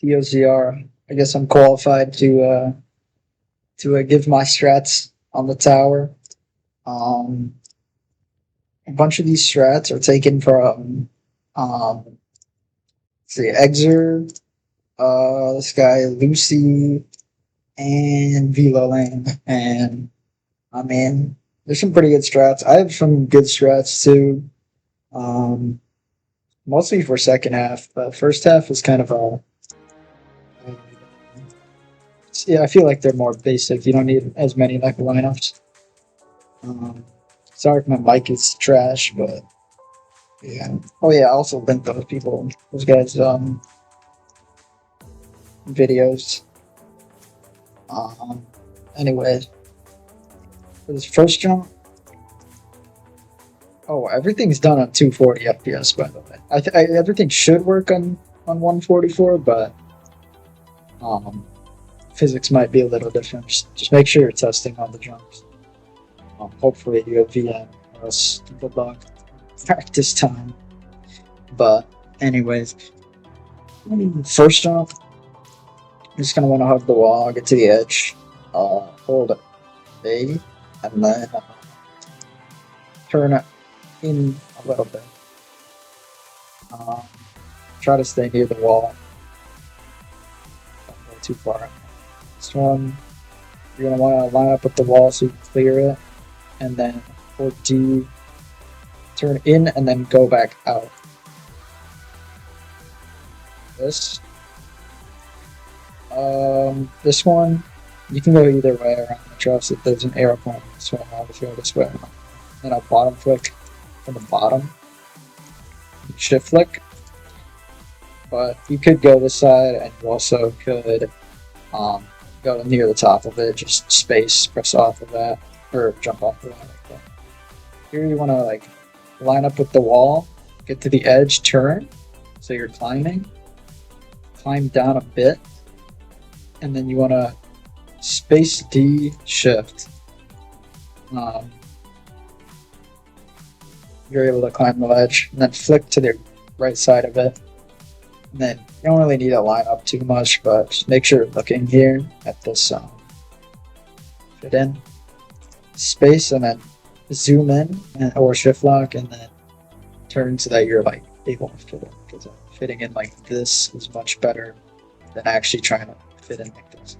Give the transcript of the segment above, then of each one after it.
DOZR. I guess I'm qualified to give my strats on the tower. Um, a bunch of these strats are taken from let's see, Exzer, this guy Lucy, and Viloland, and I mean, there's some pretty good strats. I have some good strats too. Um, Mostly for second half. But first half is kind of a yeah. I feel like they're more basic. You don't need as many like lineups. Um, Sorry if my mic is trash, but yeah. Oh yeah, I also link those guys videos. Um, anyway, for this first jump, oh, everything's done on 240 FPS. By the way, everything should work on 144, but physics might be a little different. Just make sure you're testing on the jumps. Hopefully you have VM, or else good luck. Practice time. But anyways, first jump, you're just gonna want to hug the wall, get to the edge, hold A, and then turn it in a little bit. Try to stay near the wall. Don't go too far. This one, you're gonna want to line up with the wall so you can clear it, and then hold D, turn in, and then go back out. This one, you can go either way around the truss. If there's an arrow point, this way, I'll just go this way. Then I'll bottom flick from the bottom, shift flick. But you could go this side, and you also could go near the top of it, just space, press off of that, or jump off of that like that. Here you want to like line up with the wall, get to the edge, turn, so you're climbing, climb down a bit, and then you want to space D, shift. You're able to climb the ledge, and then flick to the right side of it. And then you don't really need to line up too much, but just make sure you're looking here at this fit in space, and then zoom in or shift lock, and then turn so that you're like able to fit in. Because fitting in like this is much better than actually trying to fit in like this.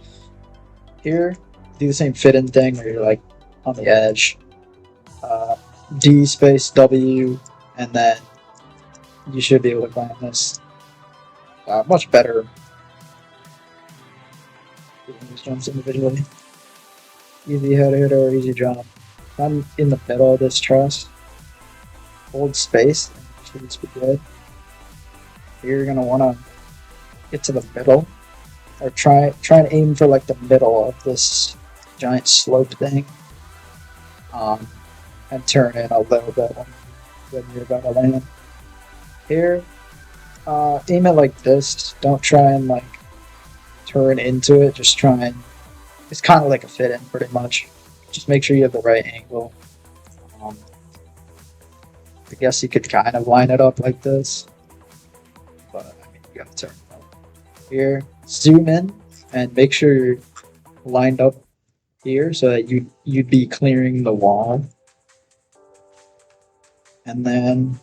Here, do the same fit in thing where you're like on the edge. D space W, and then you should be able to climb this. Much better doing these jumps individually. Easy head hit or easy jump. I'm in the middle of this truss. Hold space, and it should be good. Here you're gonna want to get to the middle, or try and aim for like the middle of this giant slope thing, and turn in a little bit when you're about to land. Here, aim it like this. Don't try and like turn into it. Just try and, it's kind of like a fit in pretty much. Just make sure you have the right angle. I guess you could kind of line it up like this, but I mean, you gotta turn it up. Here, zoom in and make sure you're lined up here so that you'd be clearing the wall. And then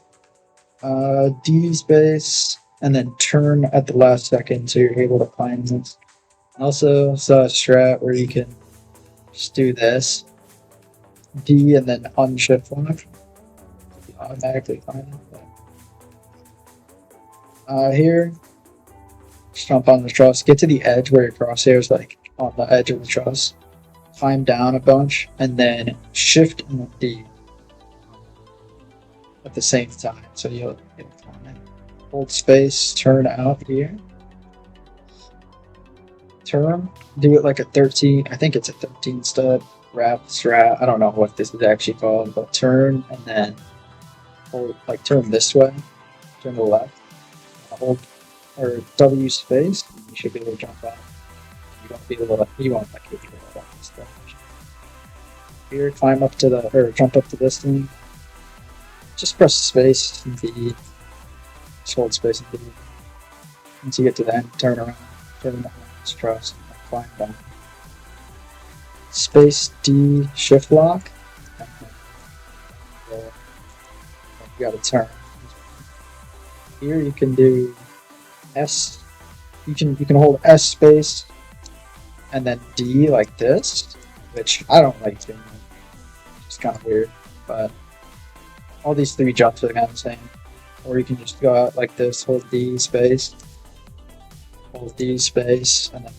D space, and then turn at the last second so you're able to climb this. Also saw a strat where you can just do this, D, and then unshift lock. You automatically climb it. Here, just jump on the truss, get to the edge where your crosshair is like on the edge of the truss, climb down a bunch, and then shift and D at the same time, so you'll climb it. Hold space, turn out here. Turn, do it like a 13, I think it's a 13 stud wrap strat. I don't know what this is actually called, but turn and then hold, like turn this way, turn to the left, hold or W space, you should be able to jump out. You won't like hit you with that stuff. Here, climb up to the, or jump up to this thing. Just press space and B. Just hold space and B. Once you get to the end, turn around this truss, and climb down. Space D shift lock. And then, you gotta turn. Here you can do S. You can hold S space and then D like this, which I don't like doing. It's kind of weird, but all these three jumps are kind of the same. Or you can just go out like this, hold D space, and then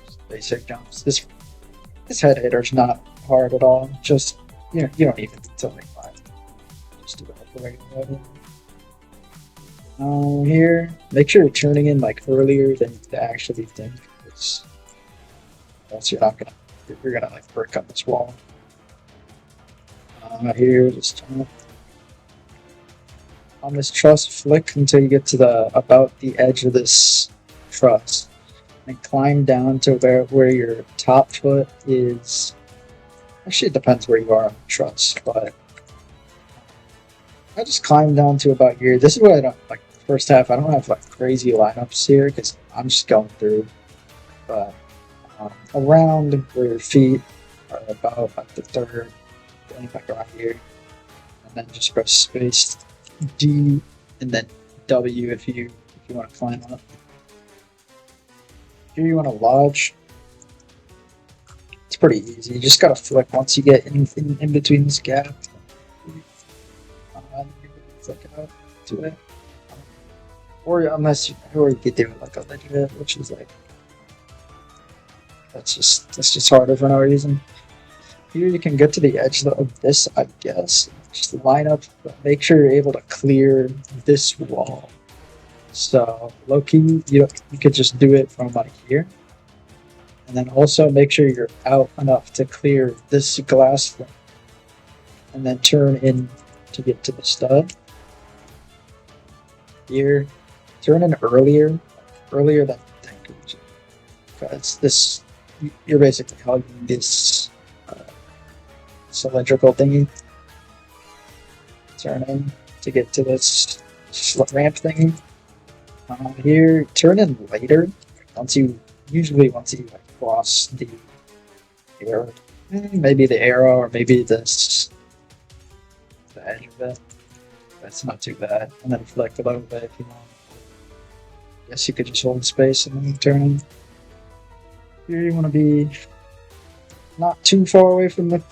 just basic jumps. This head hitter's not hard at all. Just you don't even need to like five. Just do it the regular way. Here, make sure you're turning in like earlier than you actually think. Else you're gonna like break up this wall. Here, just turn it. On this truss, flick until you get to about the edge of this truss, and climb down to where your top foot is. Actually, it depends where you are on the truss, but I just climb down to about here. This is what I don't like. First half, I don't have like crazy lineups here because I'm just going through, but around where your feet are about like the third, like around here, and then just press space D and then W if you want to climb up. Here you want to lodge. It's pretty easy. You just gotta flick once you get in between this gap. Flick it out to it. Or you could do it like a legit, which is like that's just harder for no reason. Here you can get to the edge of this, I guess. Just line up, but make sure you're able to clear this wall. So low key, you could just do it from like here, and then also make sure you're out enough to clear this glass thing, and then turn in to get to the stud. Here. Turn in earlier than because this you're basically hugging this cylindrical thingy. Turn in to get to this ramp thingy. Here, turn in later once you like cross the arrow, maybe the arrow or maybe the edge of it. That's not too bad. And then flick a little bit if you want. Guess you could just hold space and then turn in. Here you want to be not too far away from the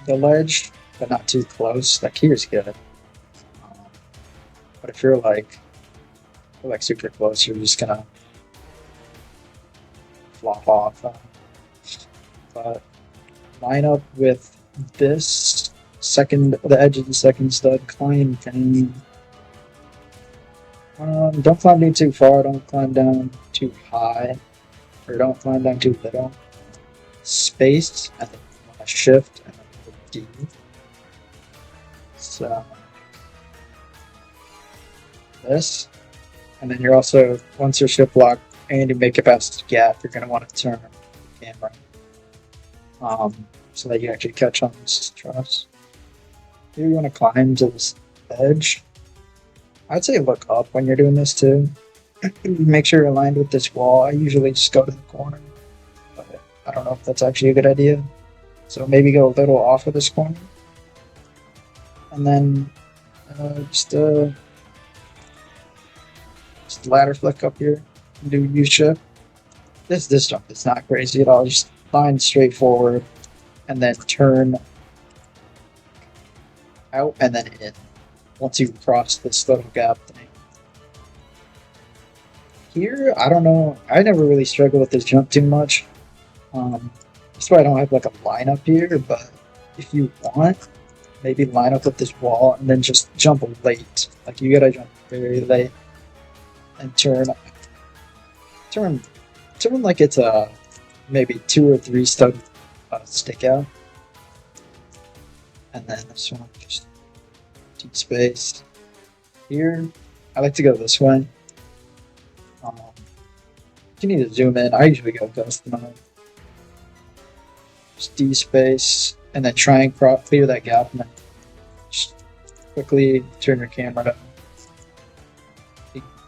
ledge, but not too close. Like here's good. But if you're like super close, you're just gonna flop off. But line up with this the edge of the second stud, climb down. Don't climb too far, don't climb down too high, or don't climb down too little. Space, and then you want to shift, and then D. So, this, and then you're also, once you're shift locked and you make it past the gap, you're going to want to turn the camera, so that you actually catch on this truss. Here you want to climb to this edge. I'd say look up when you're doing this too. Make sure you're aligned with this wall. I usually just go to the corner, but I don't know if that's actually a good idea. So maybe go a little off of this corner, and then just ladder flick up here and do U-shift. This jump is not crazy at all. Just line straight forward, and then turn out and then in. Once you cross this little gap thing. Here, I don't know. I never really struggle with this jump too much. That's why I don't have like a lineup here, but if you want, maybe line up with this wall and then just jump late. Like you gotta jump very late and turn like it's a maybe 2 or 3 stud stick out. And then this one just deep space. Here, I like to go this way. You need to zoom in. I usually go custom mode. Just D space, and then try and clear that gap, and then just quickly turn your camera down.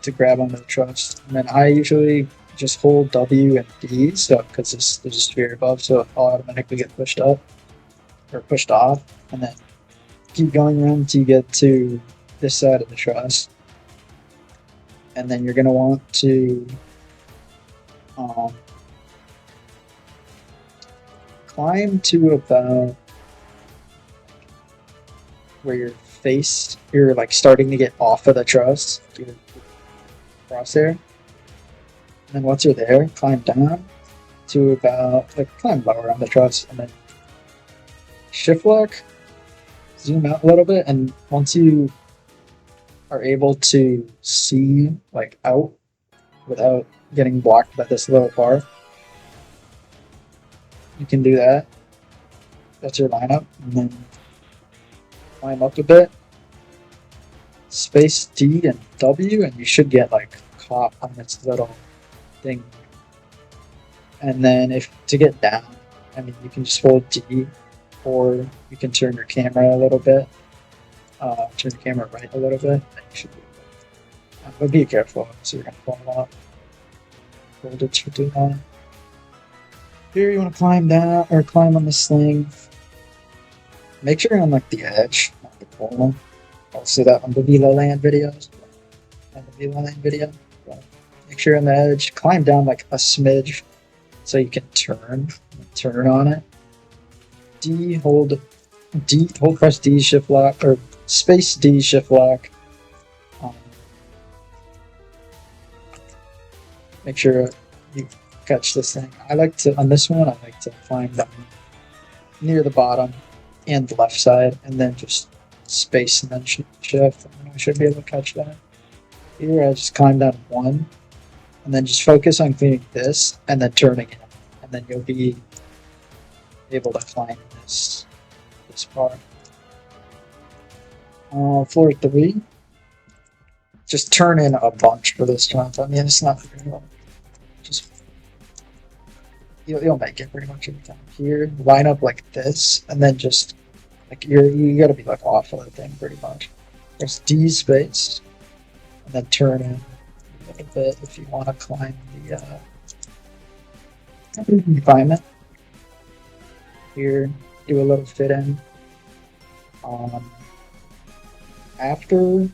to grab onto the truss. And then I usually just hold W and D, so because there's a sphere above, so it'll automatically get pushed up or pushed off, and then keep going around until you get to this side of the truss. And then you're gonna want to climb to about where you're like starting to get off of the truss. Your crosshair. And then once you're there, climb down to about like climb lower on the truss, and then shift lock, zoom out a little bit, and once you are able to see like out without getting blocked by this little bar, you can do that. That's your lineup, and then climb up a bit, space D and W, and you should get like caught on this little thing. And then if to get down, I mean, you can just hold D, or you can turn your camera a little bit, turn your camera right a little bit, and you should be able to. But be careful, so you're gonna fall off. Hold it for too long. Here you want to climb down or climb on the sling. Make sure you're on like the edge, not the corner. I'll see that on the Viloland videos. On the Viloland video. But make sure you're on the edge. Climb down like a smidge so you can turn on it. Press D, shift lock, or space D, shift lock. Make sure you catch this thing. On this one, I like to climb down near the bottom and the left side, and then just space and then shift, and I should be able to catch that. Here, I just climb down one, and then just focus on clearing this, and then turning it, and then you'll be able to climb this part. Floor 3. Just turn in a bunch for this jump. I mean, it's not very long. Just you'll make it pretty much every time. Here, line up like this, and then just like you gotta be like off of the thing pretty much. There's D space, and then turn in a little bit if you want to climb the confinement. Here, do a little fit in. After,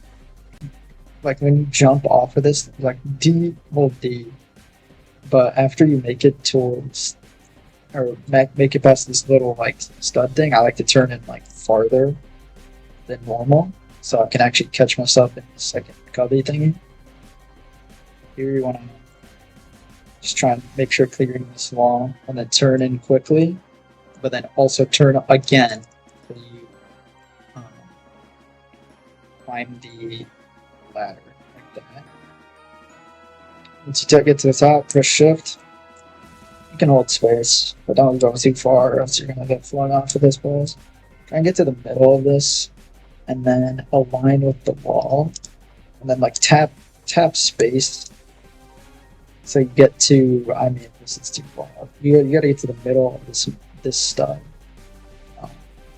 like when you jump off of this, like D, hold D. But after you make it towards, or make it past this little like stud thing, I like to turn in like farther than normal, so I can actually catch myself in the second cubby thingy. Here you want to just try and make sure clearing this wall, and then turn in quickly, but then also turn again so you climb the ladder like that. Once you get to the top, press shift. You can hold space, but don't go too far or else you're going to get flung off of this place. Try and get to the middle of this, and then align with the wall, and then like tap space so you get to, I mean, this is too far. You got to get to the middle of this stud.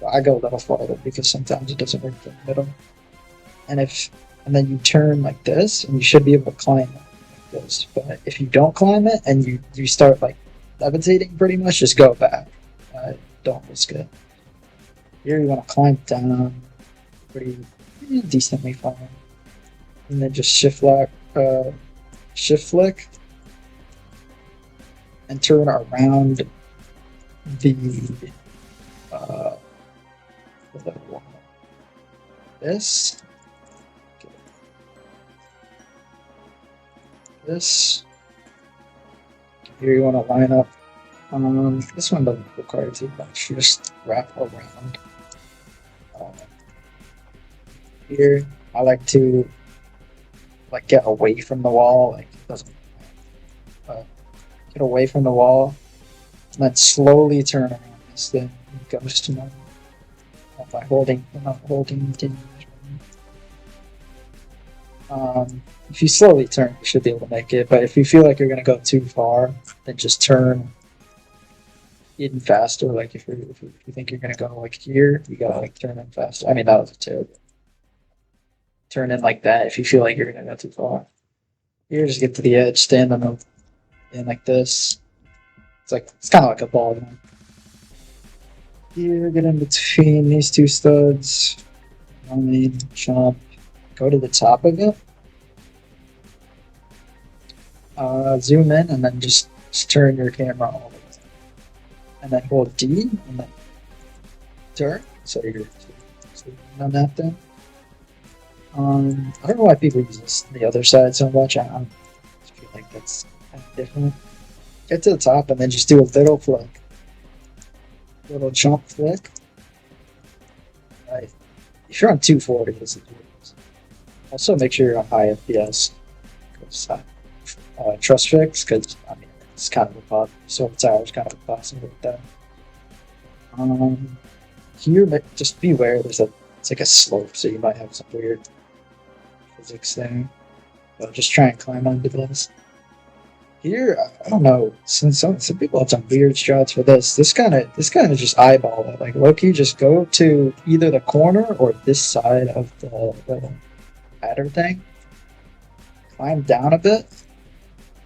I go a little farther because sometimes it doesn't work in the middle. And then you turn like this, and you should be able to climb it like this. But if you don't climb it and you start like levitating pretty much, just go back. Don't risk it. Here you want to climb down pretty decently far, and then just shift flick, and turn around this. This. Here you want to line up. This one doesn't require too much. You just wrap around. Here, I like to get away from the wall. Like it doesn't. Get away from the wall, and then slowly turn around this thing. It goes to normal by holding. Not holding. If you slowly turn, you should be able to make it. But if you feel like you're going to go too far, then just turn even faster. Like if you think you're going to go like here, you got to like turn in faster. I mean, that was a terrible. Turn in like that if you feel like you're going to go too far. Here, just get to the edge, stand on them in like this. It's kind of like a ball, you know? Here, get in between these two studs. Line, jump, go to the top of it. Zoom in and then just turn your camera all the way. And then hold D and then turn. So you're on that thing. I don't know why people use the other side so much. I feel like that's kind of different. Get to the top and then just do a little flick. Little jump flick. Right. If you're on 240, this is yours. Also, make sure you're on high FPS. Trust fix, because I mean, it's kind of a pop. So the tower's kind of impossible with that. Here, just beware. It's like a slope, so you might have some weird physics there. But just try and climb onto this. Here, I don't know. Since some people have some weird strats for this. This kind of just eyeball it. Like low-key, just go to either the corner or this side of the little ladder thing. Climb down a bit.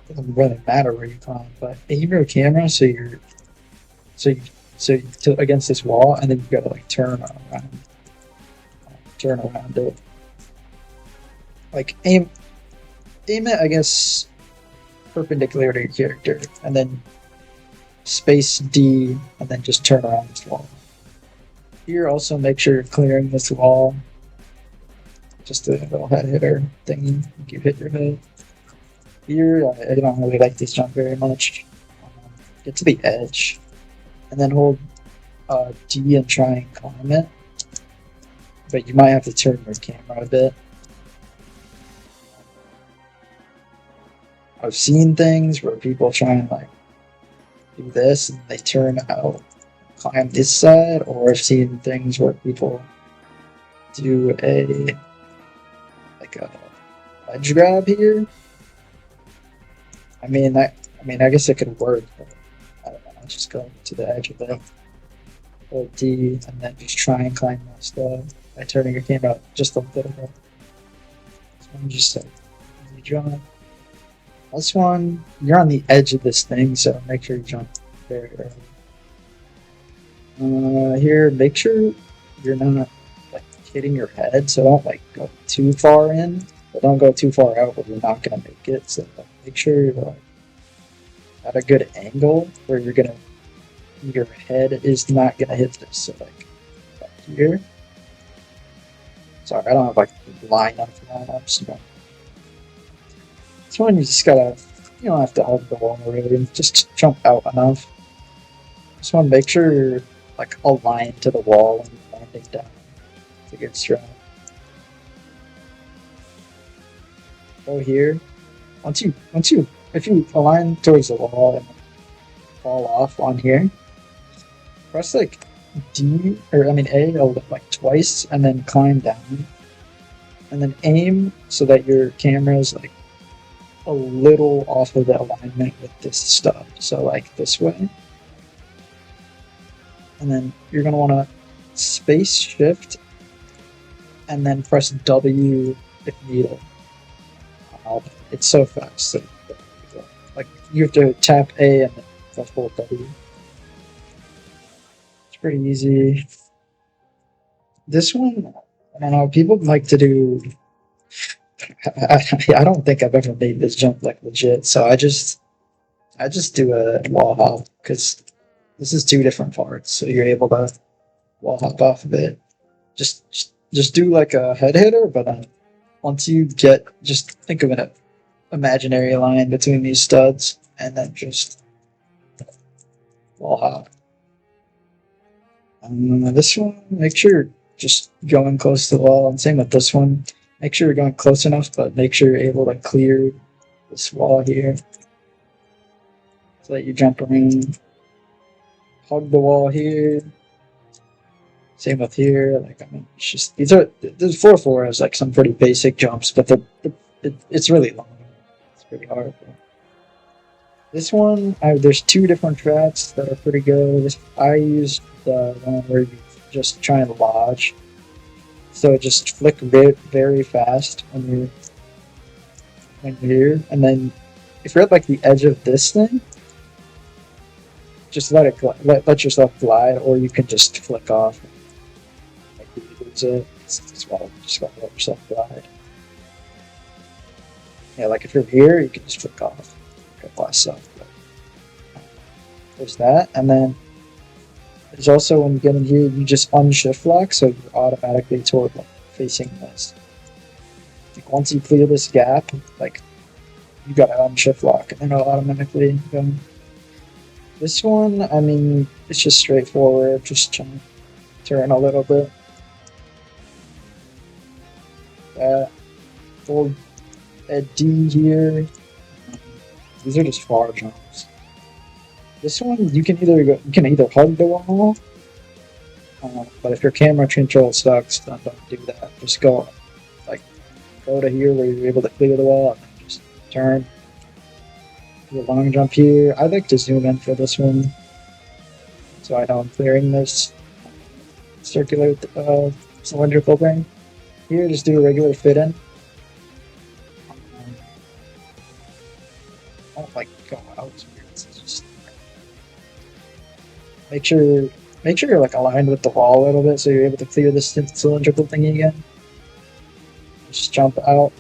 Doesn't really matter where you climb, but aim your camera so you against this wall, and then you gotta like turn around it. Like aim it, I guess, perpendicular to your character, and then space D, and then just turn around this wall. Here, also make sure you're clearing this wall. Just a little head hitter thing. You hit your head. Here, I don't really like this jump very much. Get to the edge, and then hold D and try and climb it. But you might have to turn your camera a bit. I've seen things where people try and like do this and they turn out, climb this side, or I've seen things where people do a ledge grab here. I mean, I guess it could work, but I don't know. Just go to the edge of it, hold D, and then just try and climb that stuff by turning your camera just a little bit. This one just like easy jump. This one, you're on the edge of this thing, so make sure you jump very early. Here, make sure you're not like hitting your head, so don't like go too far in, but don't go too far out where you're not gonna make it. So make sure you're like at a good angle where your head is not gonna hit this. So like here. Sorry, I don't have like line up for that. I'm just going. This one you just gotta, you don't have to hug the wall really, just jump out enough. Just want to make sure you're like aligned to the wall when you're landing down to get strat. Go here. If you align towards the wall and fall off on here, press like D, or I mean A, like twice, and then climb down, and then aim so that your camera is like a little off of the alignment with this stuff. So like this way, and then you're gonna want to space shift, and then press W if needed. It's so fast. So, like you have to tap A and then hold W. It's pretty easy. This one, I don't know. People like to do. I don't think I've ever made this jump like legit. So I just do a wall hop because this is two different parts. So you're able to wall hop off of it. Just do like a head hitter, but once you get, just think of an imaginary line between these studs, and then just wall hop. This one, make sure you're just going close to the wall, and same with this one. Make sure you're going close enough, but make sure you're able to clear this wall here so that you jump around. Hug the wall here. Same with here. Like, I mean, it's just this 4-4 is like some pretty basic jumps, but it's really long. It's pretty hard. This one, there's two different strats that are pretty good. I use the one where you just try and lodge. So just flick very fast when you're when you're here, and then if you're at like the edge of this thing, just let it let yourself glide, or you can just flick off. Like you lose it. Just gotta let yourself glide. Yeah, like if you're here, you can just flick off. Blast up. There's that, and then there's also when you get in here, you just unshift lock, so you're automatically toward like facing this. Like once you clear this gap, like you gotta unshift lock, and it'll automatically go. This one, I mean, it's just straightforward. Just turn a little bit. Hold at D here. These are just far jumps. This one, you can either hug the wall, but if your camera control sucks, then don't do that. Just go to here where you're able to clear the wall, and then just turn. Do a long jump here. I like to zoom in for this one, so I know I'm clearing this circular cylindrical thing. Here, just do a regular fit in. I don't like go out. It's just make sure you're like aligned with the wall a little bit, so you're able to clear this cylindrical thingy again. Just jump out.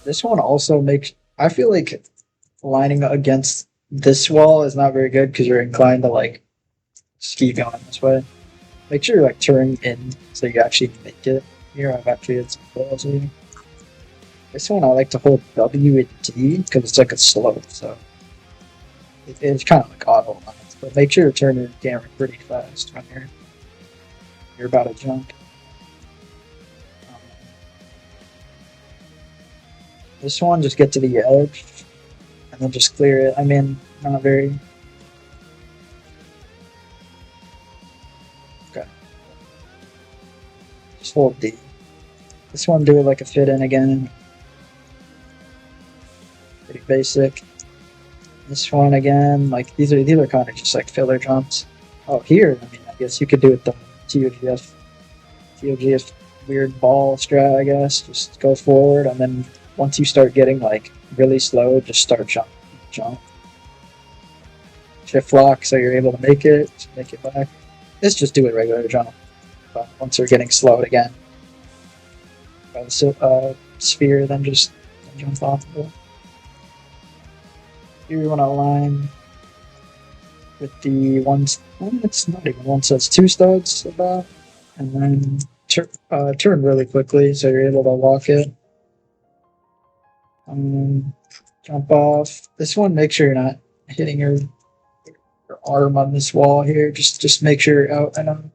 This one also makes. I feel like lining against this wall is not very good because you're inclined to like just keep going this way. Make sure you're like turning in so you actually make it. Here I've actually had some balls here. This one I like to hold W and D because it's like a slope, so it's kind of like auto lines. But make sure you're turning the camera pretty fast when you're about to jump. This one, just get to the edge and then just clear it. I mean, not very. Okay. Just hold D. This one, do it like a fit in again. Pretty basic. This one again, like these are kind of just like filler jumps. Oh, here, I mean, I guess you could do it the TOGF weird ball strat, I guess. Just go forward, and then once you start getting like really slow, just start jump. Shift lock, so you're able to make it back. Let's just do a regular jump. But once you're getting slowed again by the sphere, then just jump off of it. Here you want to align with the ones. It's not even one, so it's two studs about, and then turn really quickly so you're able to walk it. Jump off. This one, make sure you're not hitting your arm on this wall here. Just make sure you're out and on.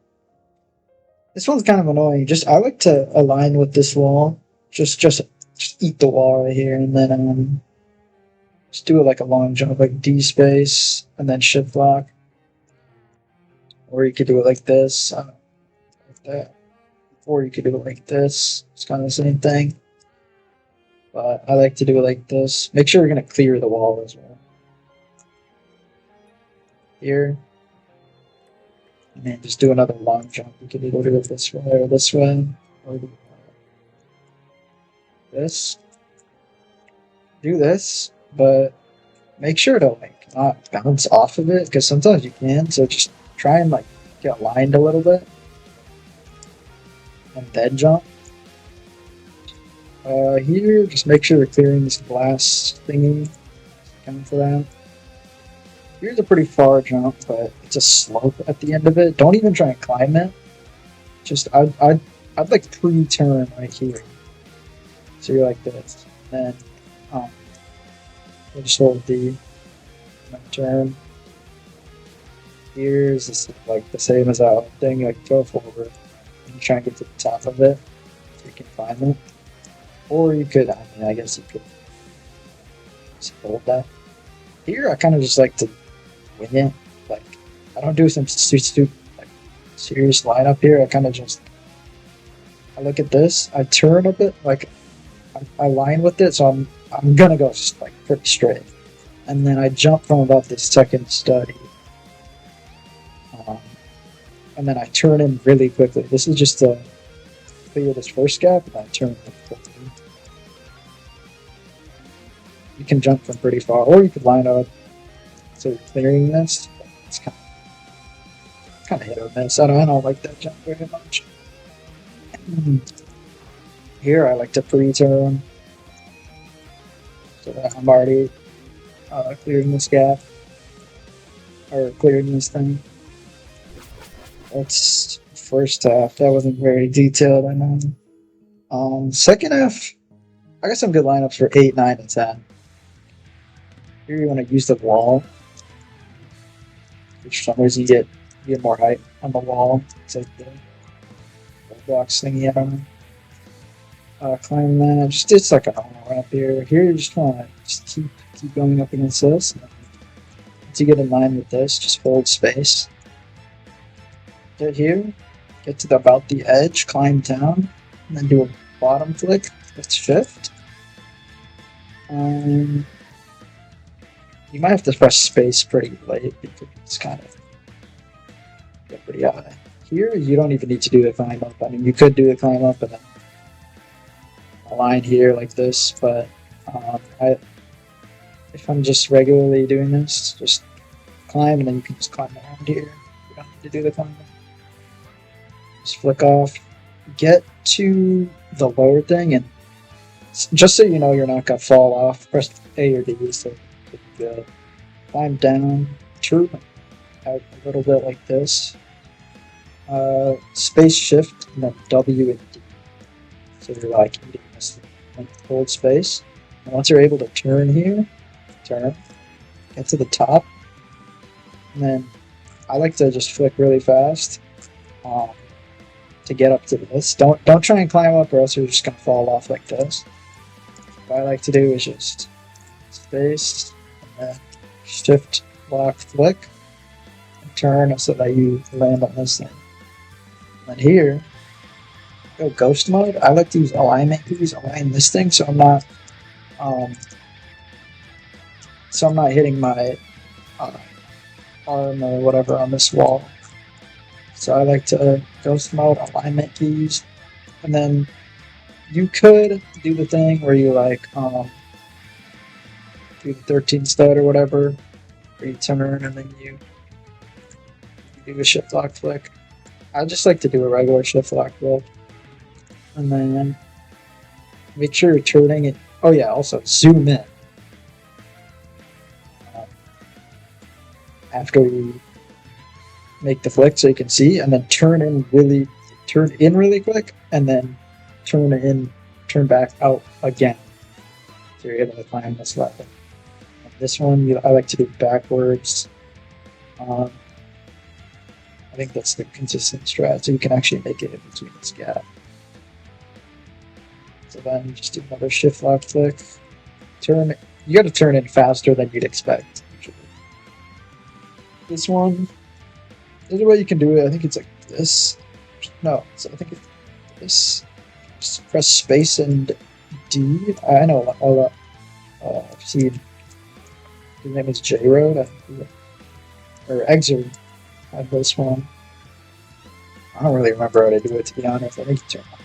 This one's kind of annoying. I like to align with this wall. Just eat the wall right here, and then just do it like a long jump, like D space, and then shift lock. Or you could do it like this, like that. Or you could do it like this. It's kind of the same thing. But I like to do it like this. Make sure you're going to clear the wall as well. Here. And then just do another long jump. You can either do it this way, or do this. Do this, but make sure to like not bounce off of it, because sometimes you can. So just try and like get aligned a little bit, and then jump. Here, just make sure you're clearing this glass thingy. Coming for that. Here's a pretty far jump, but it's a slope at the end of it. Don't even try and climb it. Just I'd like pre-turn right here. So you're like this. Then we'll just hold D. Turn. Here's this like the same as that thing. Like go forward and try and get to the top of it so you can climb it. Or you could, I guess you could just hold that. Here, I kind of just like to wing it. Like, I don't do some stupid, like, serious lineup here. I kind of just, I look at this, I turn a bit, like, I line with it, so I'm gonna go just, like, pretty straight. And then I jump from about this second stud. And then I turn in really quickly. This is just a clear this first gap and then turn it. You can jump from pretty far, or you could line up. So clearing this, it's kind of hit or miss. I don't like that jump very much. Here I like to pre-turn, so that I'm already clearing this gap, or clearing this thing. That's first half. That wasn't very detailed, I know. Second half, I got some good lineups for 8, 9, and 10. Here you want to use the wall. For some reason you get more height on the wall. It's like the box thingy, I don't know. Climb that. It's like a normal ramp here. Here you just want to keep going up against this. Once you get in line with this, just hold space. Get here, get to about the edge, climb down, and then do a bottom flick with shift. You might have to press space pretty late because it's kind of get pretty high. Here, you don't even need to do the climb up. I mean, you could do the climb up and then a line here like this, but if I'm just regularly doing this, just climb and then you can just climb around here. You don't need to do the climb up. Just flick off, get to the lower thing, and just so you know you're not gonna fall off, press A or D so good. Climb down, turn out a little bit like this. Space shift and then W and D. So you're like eating this thing. Hold space. And once you're able to turn here, turn, get to the top, and then I like to just flick really fast. To get up to this. Don't try and climb up or else you're just gonna fall off like this. What I like to do is just space and then shift, lock, flick, and turn so that you land on this thing. And here, go ghost mode. I like to use alignment keys, align this thing so I'm not hitting my arm or whatever on this wall. So I like to ghost mode, alignment keys, and then you could do the thing where you like do the 13 stud or whatever, where you turn and then you do a shift lock flick. I just like to do a regular shift lock flick, and then make sure you're turning it. Oh yeah, also zoom in after you make the flick so you can see, and then turn in really quick, and then turn back out again. So you're able to climb this level. And this one I like to do backwards. I think that's the consistent strat, so you can actually make it in between this gap. So then just do another shift lock flick. Turn. You got to turn in faster than you'd expect. Usually. This one. There's a way you can do it. I think it's like this. No, so I think it's this. Just press space and D. I know I've seen. His name is J-Road, or Exzer had this one. I don't really remember how to do it, to be honest. I think you turn on.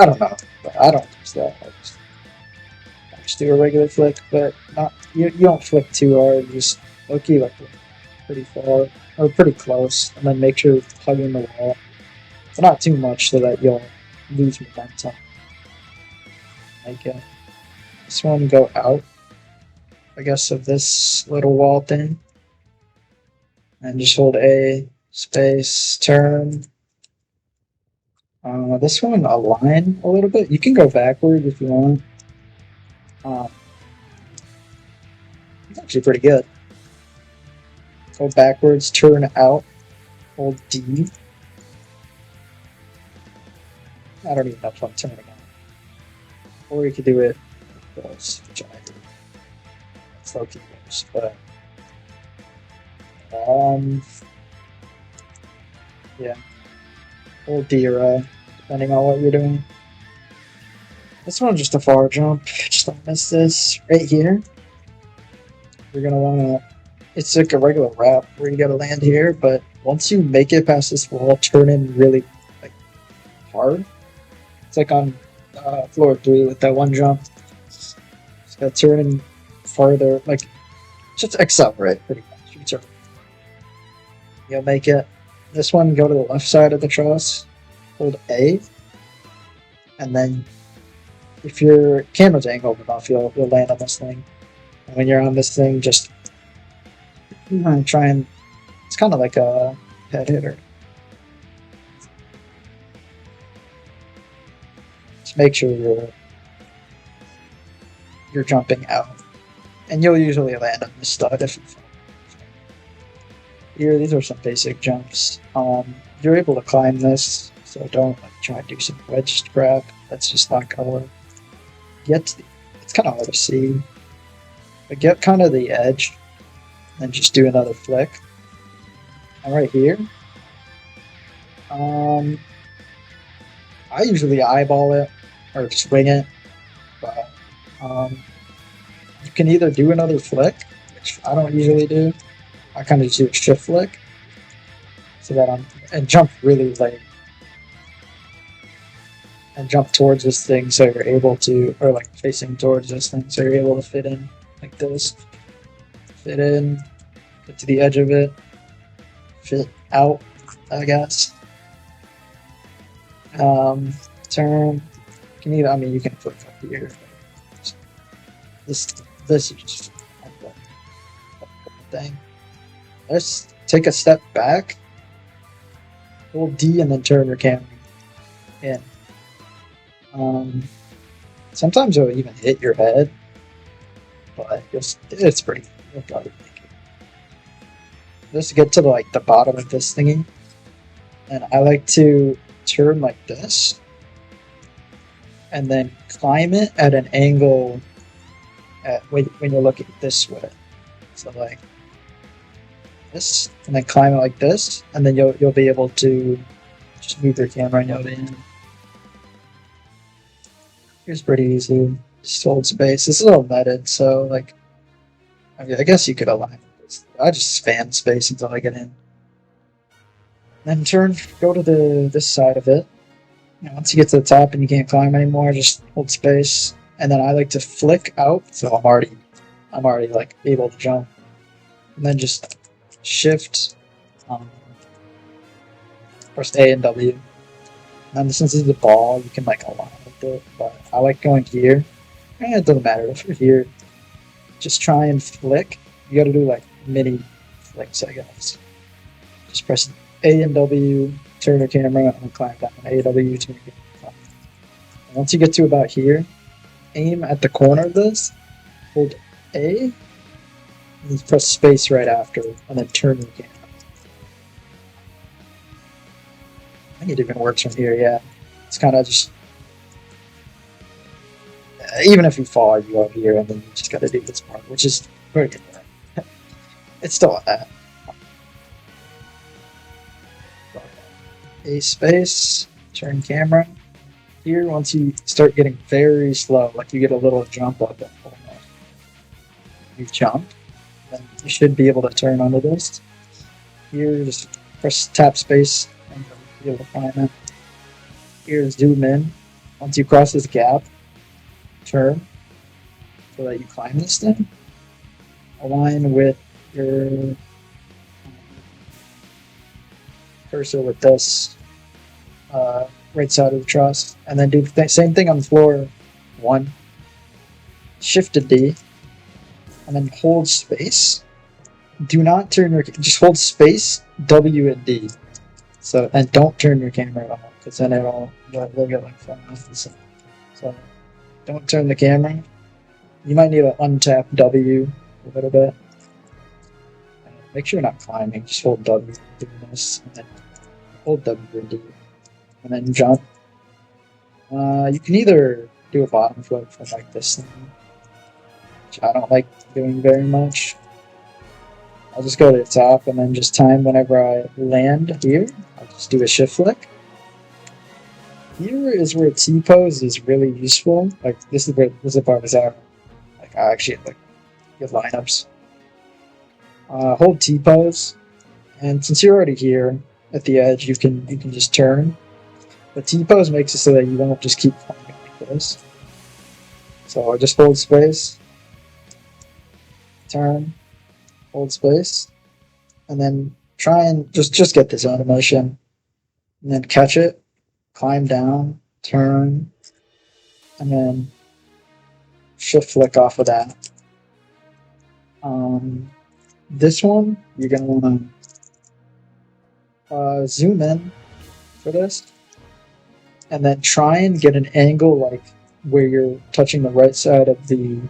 I don't know, but I don't use that. I just do a regular flick, but not you don't flick too hard. You just low-key like pretty far or pretty close, and then make sure you're hugging the wall, but not too much so that you'll lose momentum. Like this one, go out, I guess, of this little wall thing, and just hold A, space, turn. This one, align a little bit. You can go backward if you want. It's actually pretty good. Go backwards, turn out, hold D. I don't even know if I'm turning out. Or you could do it close, which I do. It's low-key close, but yeah. Hold D or A, depending on what you're doing. This one's just a far jump. Just don't miss this right here. You're gonna wanna. It's like a regular wrap where you gotta land here, but once you make it past this wall, turn in really, like, hard. It's like on floor 3 with that one jump. Just gotta turn in farther, like just accelerate pretty much. You turn. You'll make it. This one, go to the left side of the truss, hold A, and then if your camera's angled enough, you'll land on this thing. And when you're on this thing, just try and, it's kind of like a head hitter. Just make sure you're jumping out, and you'll usually land on the stud if you fall. Here, these are some basic jumps. You're able to climb this, so don't like, try to do some wedged grab. That's just not gonna work. It's kind of hard to see, but get kind of the edge, and just do another flick. And right here, I usually eyeball it or just wing it, but you can either do another flick, which I don't usually do. I kind of just do a shift flick, so that and jump really late, and jump towards this thing so you're able to, or like facing towards this thing so you're able to fit in like this. Fit in, get to the edge of it, fit out, I guess. Turn. You can flip up here. This is just a thing. Let's take a step back, hold D, and then turn your camera in. Sometimes it'll even hit your head, but it's pretty. You'll probably make it. Just get to the bottom of this thingy, and I like to turn like this, and then climb it at an angle when you're looking this way. So like this, and then climb it like this, and then you'll be able to just move your camera and you'll be in. Here's pretty easy. Just hold space. This is all netted, so like I guess you could align this. I just spam space until I get in. Then go to this side of it. Once you get to the top and you can't climb anymore, just hold space. And then I like to flick out, so I'm already like able to jump. And then just shift, press A and W. And since this is a ball, you can like align with it. But I like going here. It doesn't matter if you're here. Just try and flick. You got to do like mini flicks, I guess. Just press A and W, turn your camera, and climb down. A, W, turn your camera. And once you get to about here, aim at the corner of this, hold A, and press space right after, and then turn your camera. I think it even works from here, yeah. It's kind of just... even if you fall, you go here, and then you just got to do this part, which is very good. It's still that. A space, turn camera. Here, once you start getting very slow, like you get a little jump up and you jump, then you should be able to turn onto this. Here, just press tap space and you'll be able to climb it. Here, zoom in. Once you cross this gap, turn so that you climb this thing. Align with your cursor with this right side of the truss, and then do the same thing on floor 1. Shift to D, and then hold space. Do not turn your, just hold space, W and D. So, and don't turn your camera at all, because then you'll get like thrown off the side. So don't turn the camera. You might need to untap W a little bit. Make sure you're not climbing, just hold W doing this, and then hold W and D, and then jump. You can either do a bottom flip from like this thing, which I don't like doing very much. I'll just go to the top and then just time whenever I land here. I'll just do a shift flick. Here is where T-pose is really useful. Like this is the part where like I actually like good lineups. Hold T-pose, and since you're already here at the edge, you can just turn. The T-pose makes it so that you don't just keep climbing like this. So just hold space, turn, hold space, and then try and just get this animation, and then catch it, climb down, turn, and then shift flick off of that. This one, you're going to want to zoom in for this, and then try and get an angle like where you're touching the right side of your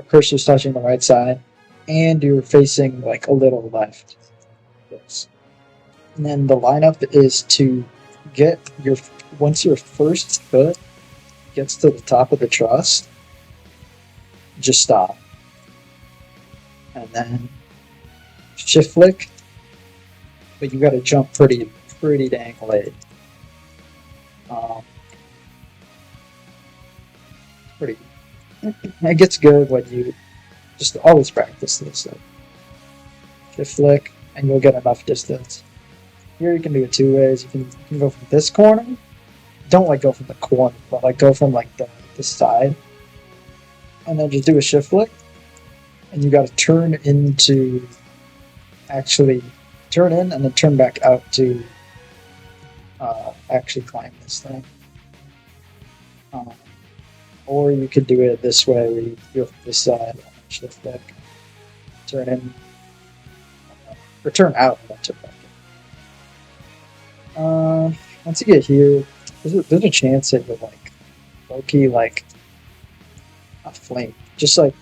cursor's touching the right side, and you're facing like a little left. Yes. And then the lineup is to get once your first foot gets to the top of the truss, just stop. And then shift flick, but you got to jump pretty dang late. It gets good when you just always practice this. So shift flick, and you'll get enough distance. Here you can do it two ways. You can go from this corner. Don't like go from the corner, but like go from like the side, and then just do a shift flick. And you got to turn into, actually turn in and then turn back out to actually climb this thing. Or you could do it this way, where you go from this side, shift flick, turn in, or turn out and then turn back in. Once you get here, there's a chance it would like low-key like a flame. Just like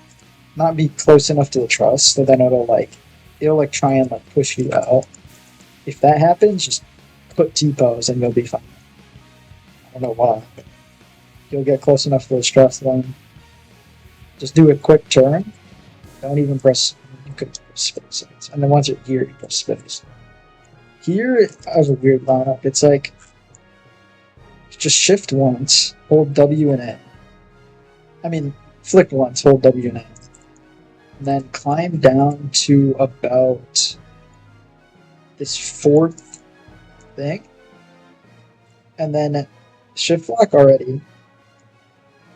not be close enough to the truss, so then it'll like try and like push you out. If that happens, just put T-pose and you'll be fine. I don't know why, but you'll get close enough to the truss, then just do a quick turn. Don't even press. You could press space, and then once you're here, you press space. Here, I have a weird lineup. It's like just shift once, hold W and N. I mean, flick once, hold W and N. And then climb down to about this fourth thing, and then shift lock already,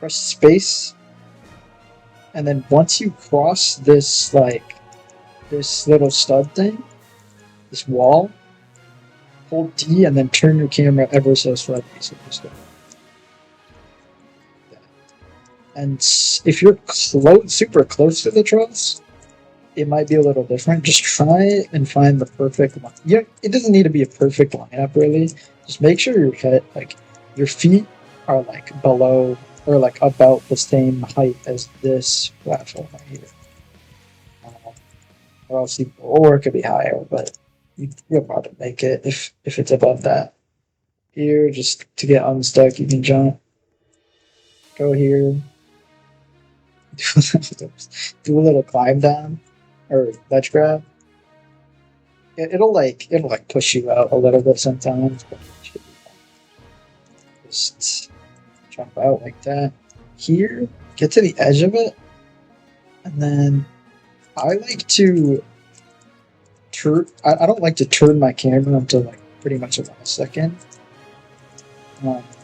press space, and then once you cross this this little stud thing, this wall, hold D and then turn your camera ever so slightly. So just and if you're super close to the truss, it might be a little different. Just try and find the perfect line. It doesn't need to be a perfect lineup, really. Just make sure your feet are like below or like about the same height as this platform right here. Or it could be higher, but you'll probably make it if it's above that. Here, just to get unstuck, you can jump. Go here. Do a little climb down or ledge grab. It'll push you out a little bit sometimes, but just jump out like that. Here, get to the edge of it, and then I like to turn. I don't like to turn my camera until like pretty much the last second.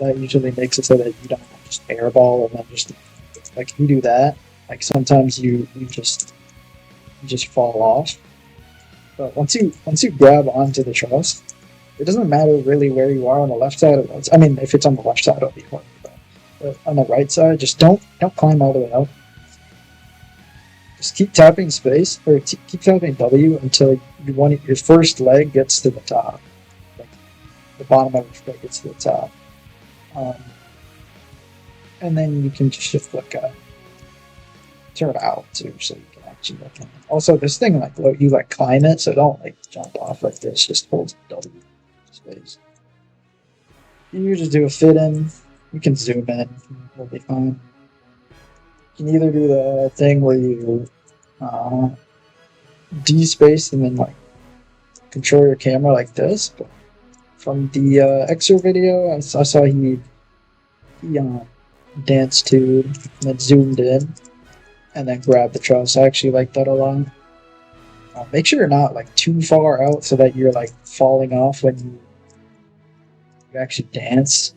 That usually makes it so that you don't just airball and then just like if you do that, like sometimes you just fall off. But once you grab onto the truss, it doesn't matter really where you are on the left side. I mean, if it's on the left side, it'll be hard. But on the right side, just don't climb all the way out. Just keep tapping space or keep tapping W until your first leg gets to the top. Like the bottom of your foot gets to the top. And then you can just shift flick out. Turn out too, so you can actually look at it. Also, this thing you climb it, so don't jump off like this. Just hold W space. You just do a fit in. You can zoom in. It'll be fine. You can either do the thing where you D space and then control your camera like this. But from the Exzer video, I saw he danced to and then zoomed in and then grabbed the truss. I actually like that a lot. Make sure you're not too far out so that you're falling off when you actually dance,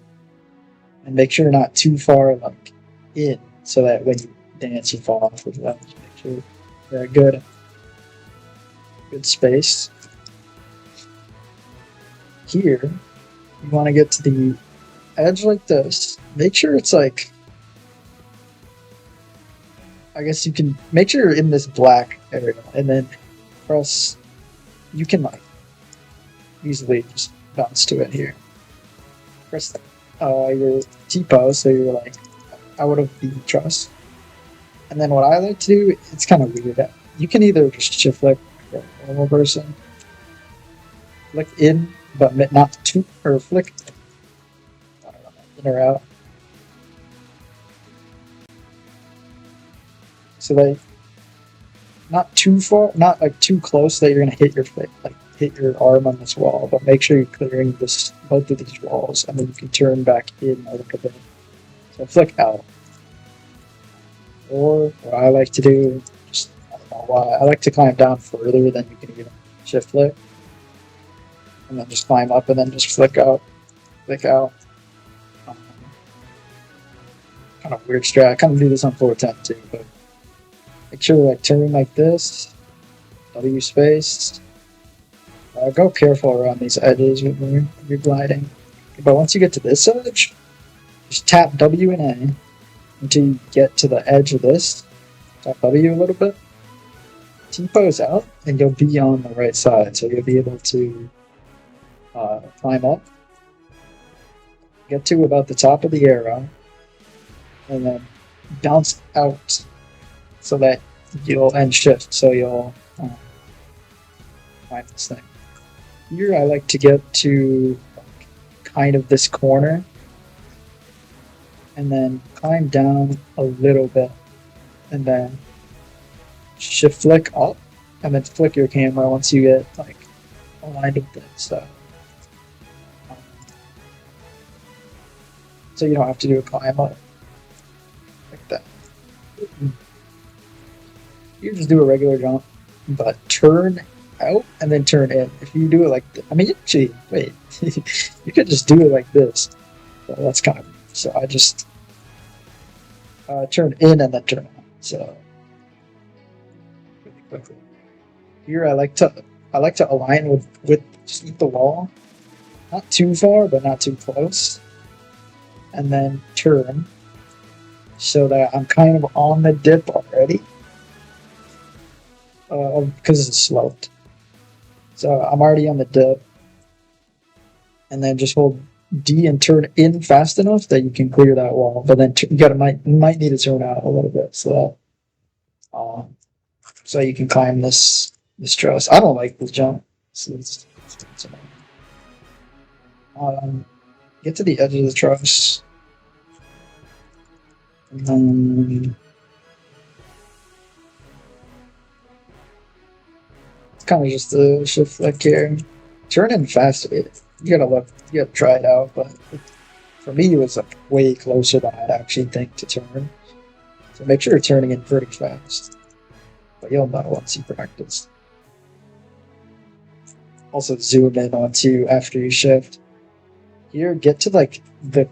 and make sure you're not too far like in, so that when you dance you fall off as well. Just make sure you're a good space. Here, you want to get to the edge like this. Make sure it's like, I guess you can make sure you're in this black area, and then press. You can like easily just bounce to it here. Press your T-pose, so you're like out of the truss. And then what I like to do, it's kind of weird. You can either just shift flick like a normal person, flick in, but not too, or flick in or out. So like not too far, not like too close that you're gonna hit your hit your arm on this wall, but make sure you're clearing both of these walls, and then you can turn back in a little bit. So flick out. Or what I like to do, just I don't know why, I like to climb down further than you can even shift flick, and then just climb up and then just flick out, flick out. Kind of weird strat. I kind of do this on 410 too, but make sure like turn like this, W space. Go careful around these edges when you're gliding. But once you get to this edge, just tap W and A until you get to the edge of this. Tap W a little bit. T-pose out, and you'll be on the right side, so you'll be able to climb up, get to about the top of the arrow, and then bounce out so that you'll end shift, so you'll climb this thing. Here I like to get to kind of this corner and then climb down a little bit and then shift flick up and then flick your camera once you get like aligned with it. So you don't have to do a climb up like that. You just do a regular jump, but turn out and then turn in. If you do it like this, I mean, actually, wait, you could just do it like this. So that's kind of weird. So I just turn in and then turn out. So really quickly. Here I like to align with just the wall, not too far, but not too close, and then turn so that I'm kind of on the dip already. Because it's sloped. So I'm already on the dip. And then just hold D and turn in fast enough that you can clear that wall. But then you might need to turn out a little bit so you can climb this truss. I don't like this jump. So it's get to the edge of the truss. And then kind of just the shift flick here. Turn in fast. You gotta try it out, but for me it was like way closer than I'd actually think to turn. So make sure you're turning in pretty fast. But you'll know once you practice. Also zoom in once after you shift. Here, get to like the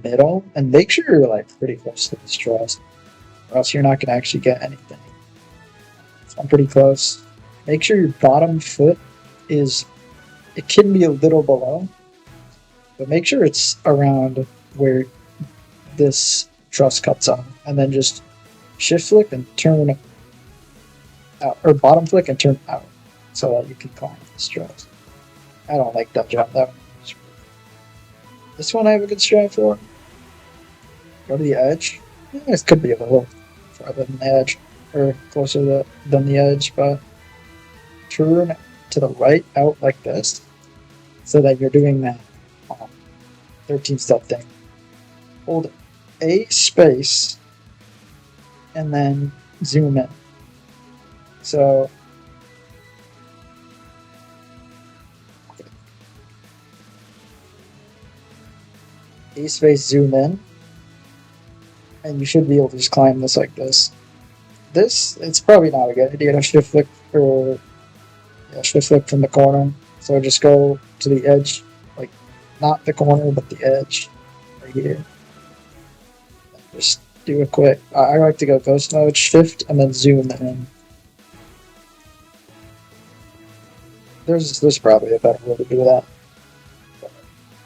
middle and make sure you're like pretty close to this truss, or else you're not gonna actually get anything. So I'm pretty close. Make sure your bottom foot it can be a little below, but make sure it's around where this truss cuts off, and then just shift flick and turn out, or bottom flick and turn out, so that you can climb this truss. I don't like that jump though. This one I have a good strat for. Go to the edge. This could be a little farther than the edge, or closer than the edge, but turn to the right out like this, so that you're doing that 13-step thing. Hold A space and then zoom in. So A space, zoom in, and you should be able to just climb this like this. It's probably not a good idea to shift flick shift flick from the corner. So just go to the edge, like not the corner, but the edge right here. Just do a quick. I like to go ghost mode, shift, and then zoom in. There's probably a better way to do that.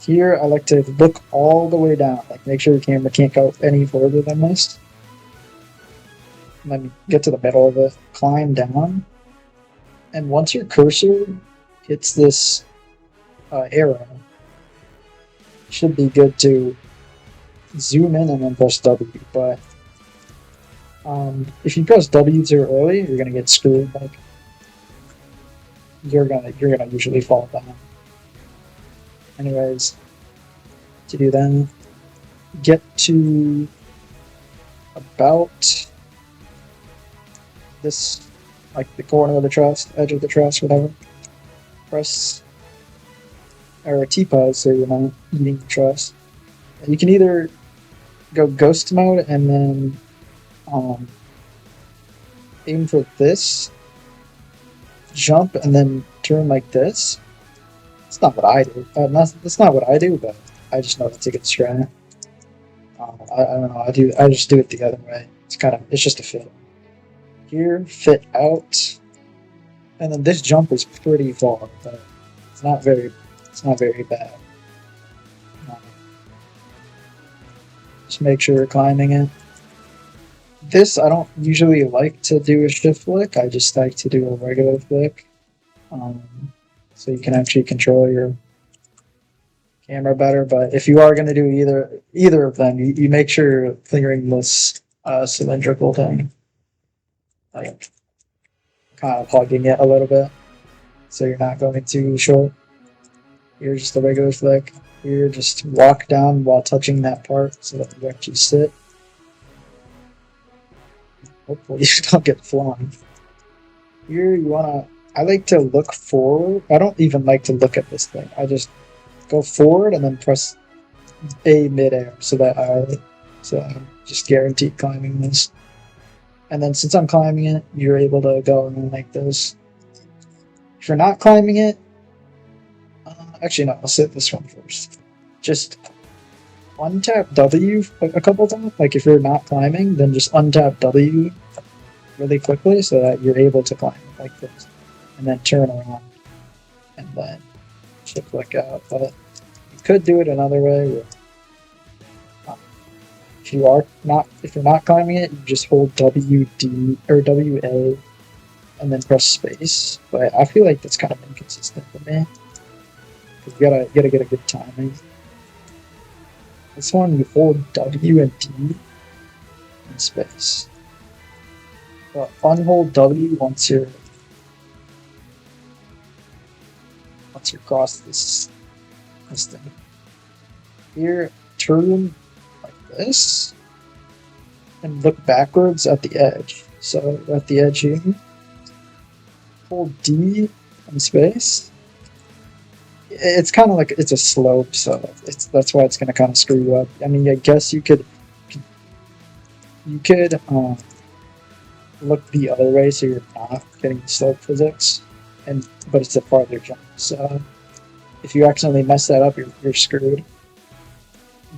Here, I like to look all the way down, like make sure the camera can't go any further than this. And then get to the middle of it, climb down, and once your cursor hits this arrow, it should be good to zoom in and then press W. But if you press W too early, you're gonna get screwed. Like you're gonna usually fall down. Anyways, to do then, get to about this, like the corner of the truss, edge of the truss, whatever. Press or T-pause so you're not eating the truss. You can either go ghost mode and then aim for this, jump, and then turn like this. It's not what I do. That's not what I do, but I just know it's a good strat. I don't know. I just do it the other way. It's just a fit. Here, fit out, and then this jump is pretty far, but it's not very bad. Just make sure you're climbing it. This I don't usually like to do a shift flick. I just like to do a regular flick. So you can actually control your camera better. But if you are going to do either of them, you make sure you're clearing this cylindrical thing, like kind of hugging it a little bit, so you're not going too short. Here's just a regular flick. Here, just walk down while touching that part so that you actually sit. Hopefully you don't get flung. Here you wanna. I like to look forward. I don't even like to look at this thing. I just go forward and then press A midair so that I'm just guaranteed climbing this. And then since I'm climbing it, you're able to go and like this. If you're not climbing it, actually no, I'll set this one first. Just untap W a couple times. Like if you're not climbing, then just untap W really quickly so that you're able to climb like this. And then turn around and then shift flick out. But you could do it another way. If you're not climbing it, you just hold WD or WA and then press space. But I feel like that's kind of inconsistent for me. You gotta get a good timing. This one you hold W and D and space. But unhold W once you're across this thing. Here, turn like this and look backwards at the edge. So at the edge here, hold D and space. It's kind of like it's a slope, so that's why it's going to kind of screw you up. I mean, I guess you could look the other way so you're not getting slope physics, but it's a farther jump. So if you accidentally mess that up, you're screwed.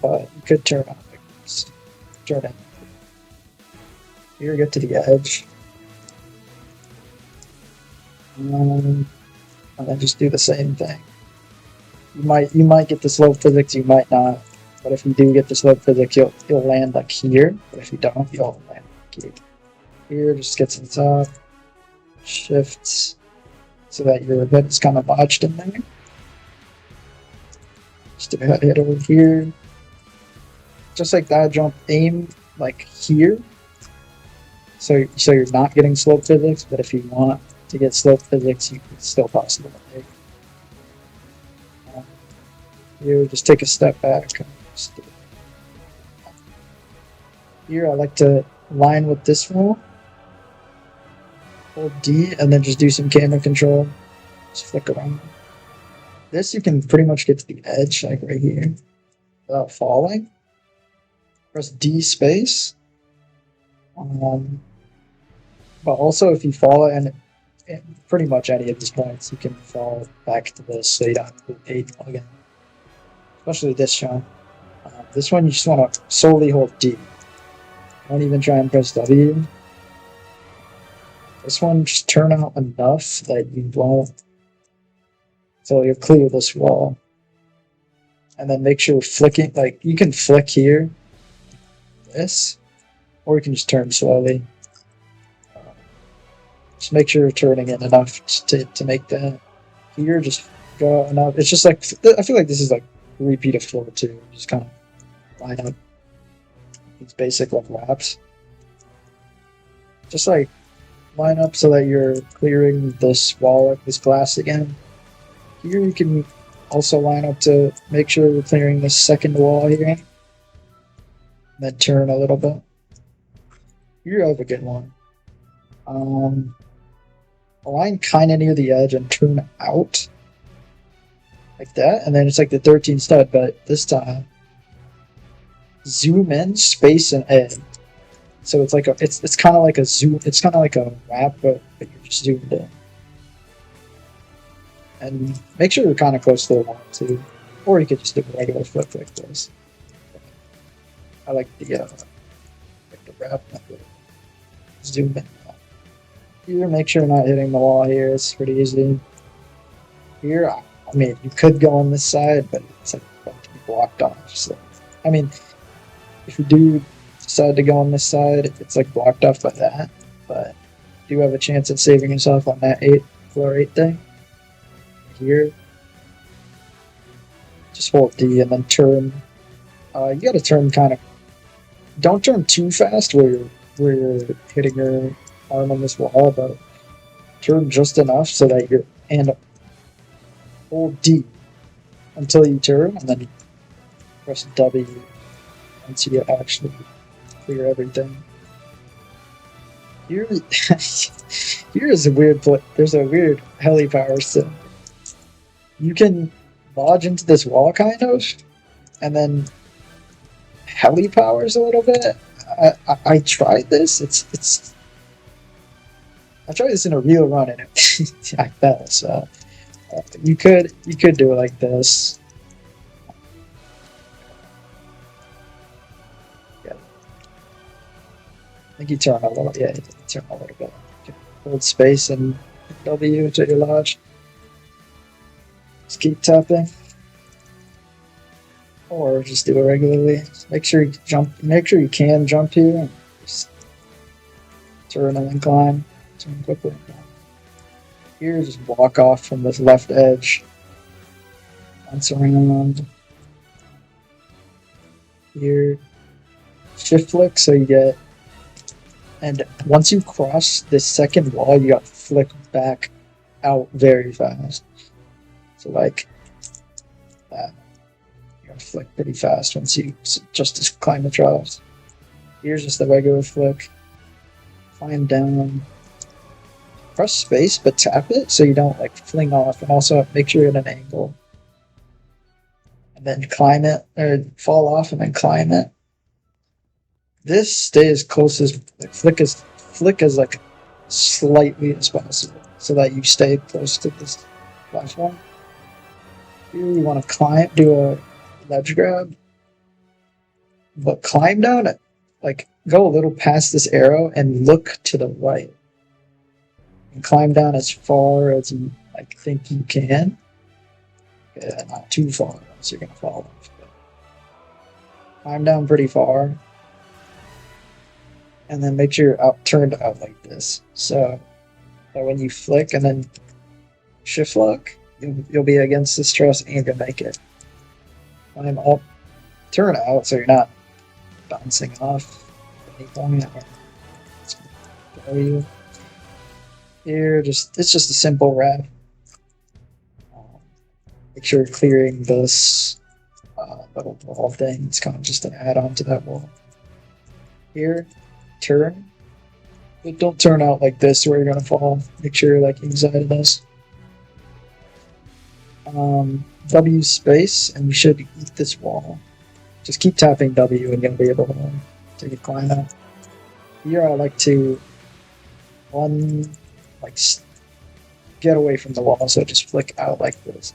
But you could turn on like this. Turn in. Here, get to the edge. And then just do the same thing. You might get the slope physics, you might not. But if you do get the slope physics, you'll land like here. But if you don't, you'll land like here. Here, just get to the top. Shift so that your head is kind of botched in there. Just hit over here. Just like that, jump, aim like here. So you're not getting slope physics, but if you want to get slope physics, it's still possible. Here, just take a step back. Here, I like to line with this one. Hold D, and then just do some camera control. Just flick around. This, you can pretty much get to the edge, like right here, without falling. Press D space. But also, if you fall at pretty much any of these points, you can fall back to this so you don't have to pay again. especially this one. This one you just want to solely hold D. Don't even try and press W. This one just turn out enough that you won't, so you'll clear this wall. And then make sure flicking, like you can flick here, this, or you can just turn slowly. Just make sure you're turning it enough to make that. Here, just go enough. It's just like, I feel like this is like a repeat of floor 2. Just kind of line up these basic like wraps. Just like line up so that you're clearing this wall, this glass again. Here you can also line up to make sure you're clearing this second wall here. And then turn a little bit. You have a good one. Align kind of near the edge and turn out. Like that. And then it's like the 13 stud, but this time zoom in, space, and A. So it's like it's kind of like a zoom. It's kind of like a wrap, but you're just zoomed in. And make sure you're kind of close to the wall too, or you could just do a regular flip like this. I like the wrap method. Zoom in. Here, make sure you're not hitting the wall here. It's pretty easy. Here, I mean, you could go on this side, but it's like going to be blocked off. So, I mean, if you do decide to go on this side, it's like blocked off by that. But you do have a chance at saving yourself on that floor 8 thing. Here, just hold D and then turn. You got to turn kind of. Don't turn too fast where you're hitting your arm on this wall, but turn just enough so that you're and hold D until you turn, and then press W once you actually clear everything. Here, here is a weird place. There's a weird heli power sim. You can lodge into this wall kind of, and then heli powers a little bit. I tried this. I tried this in a real run and I fell. So you could do it like this. Yeah. I think you turn a little. Yeah, you turn a little bit. Hold space and W to your lodge. Just keep tapping, or just do it regularly. Just make sure you jump. Make sure you can jump here. And just turn and then climb. Turn quickly. Here, just walk off from this left edge. Bounce around. Here, shift flick so you get. And once you cross this second wall, you got to flick back out very fast. So like that. You got to flick pretty fast once you just climb the troughs. Here's just the regular flick. Climb down. Press space, but tap it so you don't like fling off, and also make sure you're at an angle. And then climb it, or fall off and then climb it. This stay as close as like, flick as like slightly as possible, so that you stay close to this platform. Here you want to climb, do a ledge grab, but climb down it. Like go a little past this arrow and look to the right. And climb down as far as you like think you can. Yeah, not too far, so you're gonna fall off. But climb down pretty far, and then make sure you're turned out like this. So that when you flick and then shift lock, you'll be against this truss and you're gonna make it. Climb up, turn out so you're not bouncing off at any point. It's gonna throw you. Here, it's just a simple wrap. Make sure you're clearing this little wall thing. It's kind of just an add-on to that wall. Here, turn. But don't turn out like this where you're gonna fall. Make sure you're like inside of this. W space, and you should eat this wall. Just keep tapping W and you'll be able to take a climb out. Here I like to get away from the wall, so just flick out like this.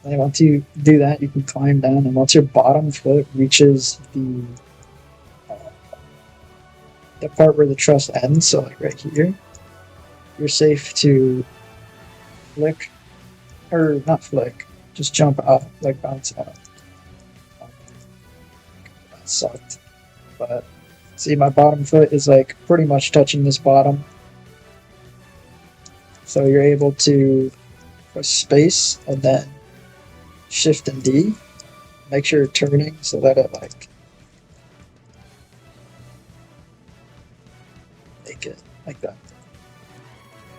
And once you do that, you can climb down, and once your bottom foot reaches the part where the truss ends, so like right here, you're safe to flick, or not flick, just jump up, like bounce out. That sucked. But see, my bottom foot is like pretty much touching this bottom. So you're able to press space and then shift and D. Make sure you're turning so that it like make it like that.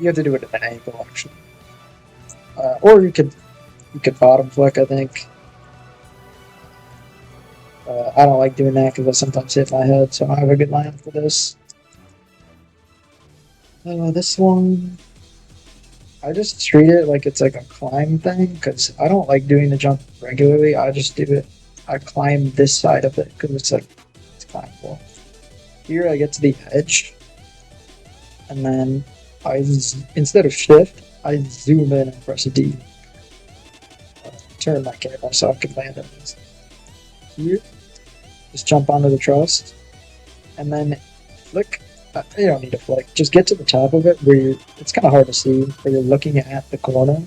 You have to do it at an angle actually. Or you could bottom flick, I think. I don't like doing that because I sometimes hit my head, so I don't have a good line for this. This one, I just treat it like it's like a climb thing because I don't like doing the jump regularly. I just do it. I climb this side of it because it's like it's climbable. Here I get to the edge, and then instead of shift, I zoom in and press a D. Turn my camera so I can land on this. Here, just jump onto the truss, and then flick. You don't need to flick. Just get to the top of it where it's kind of hard to see, where you're looking at the corner.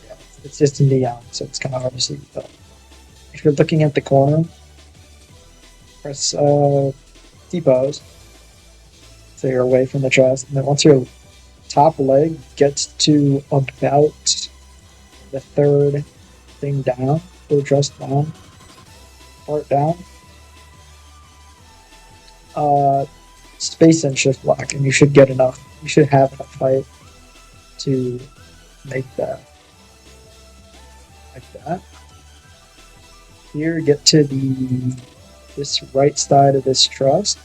Yeah, it's just in neon, so it's kind of hard to see. But if you're looking at the corner, press T-pose, so you're away from the truss. And then once your top leg gets to about the third thing down, third truss down, part down, space and shift lock, and you should get enough. You should have enough height to make that like that. Here, get to this right side of this truss.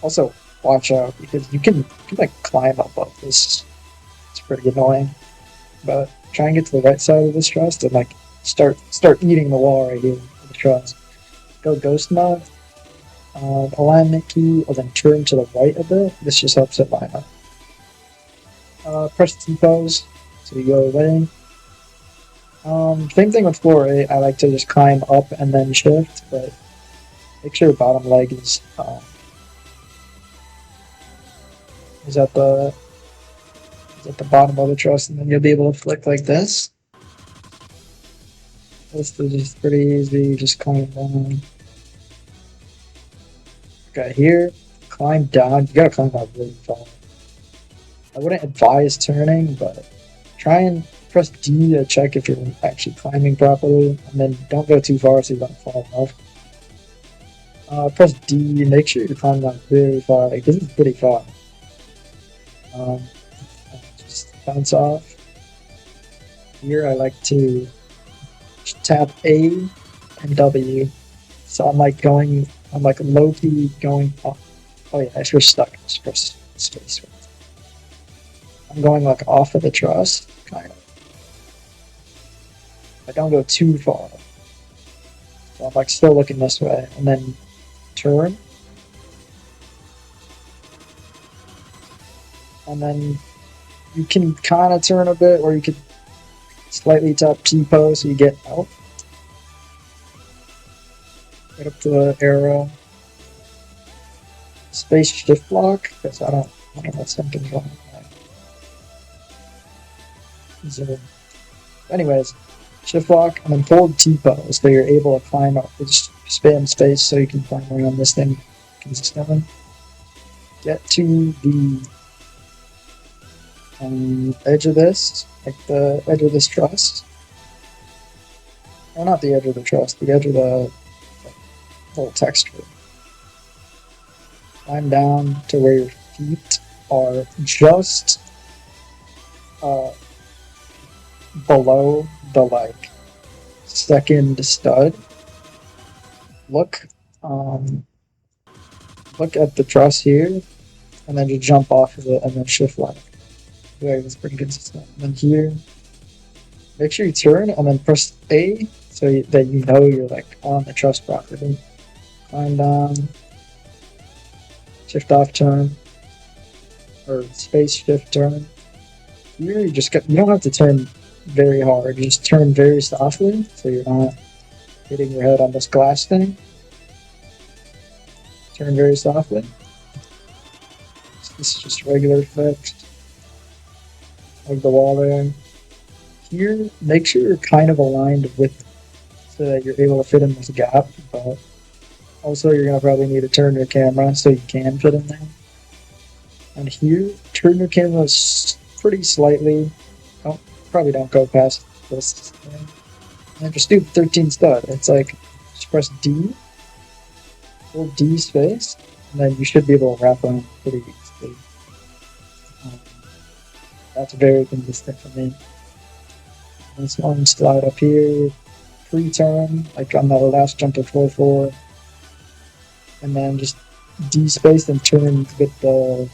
Also, watch out because you can like climb up this. It's pretty annoying, but try and get to the right side of this truss and like start eating the wall right here with the truss. Go ghost mode. Alignment key, and then turn to the right a bit. This just helps it line up. Press T-pose, so you go away. Same thing with floor 8. I like to just climb up and then shift, but make sure your bottom leg is at the bottom of the truss, and then you'll be able to flick like this. This is just pretty easy. Just climb down. Okay, here, climb down. You gotta climb down really far. I wouldn't advise turning, but try and press D to check if you're actually climbing properly, and then don't go too far so you don't fall off. Press D, make sure you're climbing down very far. Like, this is pretty far. Just bounce off. Here, I like to tap A and W. So I'm like low-key going off. Oh yeah, if you're stuck, just press space. I'm going like off of the truss, kind of. I don't go too far. So I'm like still looking this way, and then turn. And then you can kind of turn a bit, or you could slightly tap T-pose so you get out. Right up to the arrow. Space shift lock, because I don't know what something's wrong with that. Anyways, shift lock and then hold T-pose so you're able to climb up. Just spam space so you can climb around this thing consistently. Get to the edge of this, like the edge of this truss. Or not the edge of the truss, the edge of the whole texture. Climb down to where your feet are just below the like second stud. Look at the truss here, and then you jump off of it and then shift left. Yeah, that's pretty consistent. And then here, make sure you turn and then press A so that you know you're like on the truss properly. Climb down, shift off turn, or space shift turn. Here you don't have to turn very hard. Just turn very softly so you're not hitting your head on this glass thing. Turn very softly. This is just regular effect. Like the wall there. Here, make sure you're kind of aligned with so that you're able to fit in this gap, but also you're gonna probably need to turn your camera so you can fit in there. And here, turn your camera pretty slightly. Probably don't go past this. And just do 13 stud. It's like, just press D, hold D space, and then you should be able to wrap on pretty easily. That's very consistent for me. This one slide up here, pre-turn, like on the last jump of 4-4, and then just D-space and turn with the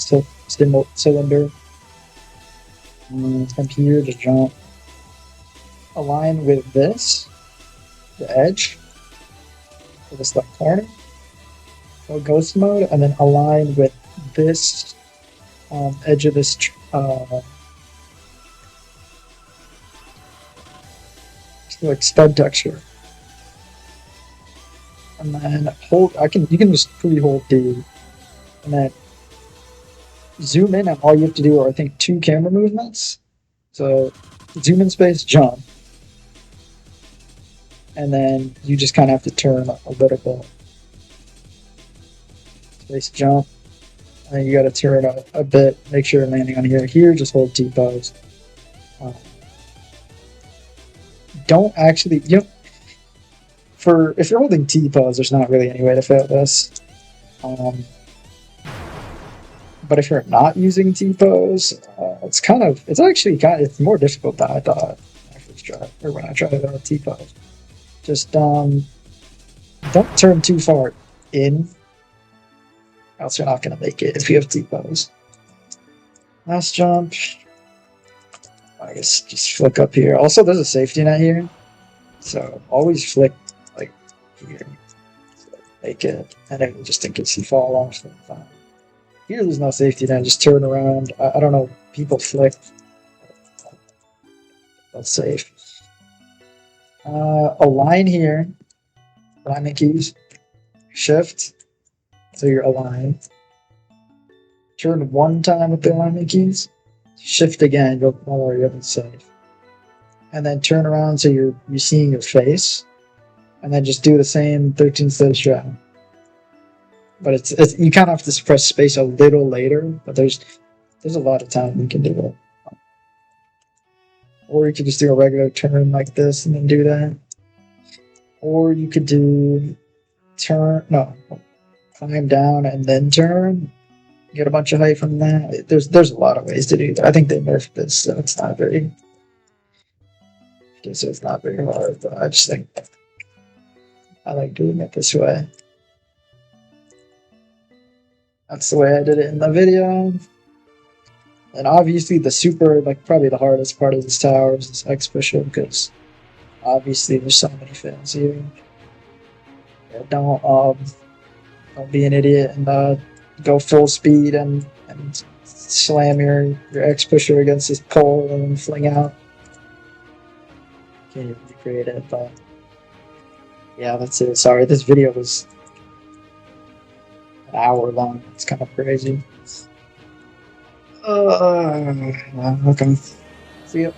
cylinder. And from here to jump. Align with this, the edge, for this left corner. Go ghost mode, and then align with this edge of this like stud texture, and then hold. You can just pre-hold D, and then zoom in, and all you have to do are I think 2 camera movements. So zoom in space, jump, and then you just kind of have to turn a little bit. Space jump, and then you got to turn a bit. Make sure you're landing on here. Here, just hold T pose. Don't actually, if you're holding T pose, there's not really any way to fit this. But if you're not using T pose, it's more difficult than I thought when I tried it on T pose. Just don't turn too far in, else you're not gonna make it if you have T pose. Last jump. I guess just flick up here. Also, there's a safety net here, so always flick like here, so make it, and then just in case you fall off. Fine. Here, there's no safety net. Just turn around. I don't know. People flick. That's safe. Align here. Alignment keys. Shift. So you're aligned. Turn one time with the alignment keys. Shift again, don't worry, you'll be safe. And then turn around so you're seeing your face, and then just do the same 13 step strat. But it's you kind of have to press space a little later, but there's a lot of time you can do it. Or you could just do a regular turn like this and then do that. Or you could do climb down and then turn. Get a bunch of height from that. There's a lot of ways to do that. I think they nerfed this, so it's not very. So it's not very hard, but I just think I like doing it this way. That's the way I did it in the video. And obviously, probably the hardest part of this tower is this X pusher, because obviously there's so many fins here. Yeah, don't be an idiot and go full speed and slam your X pusher against this pole and then fling out. Can't even recreate it, but yeah, that's it. Sorry, this video was an hour long. It's kind of crazy. Okay. See ya.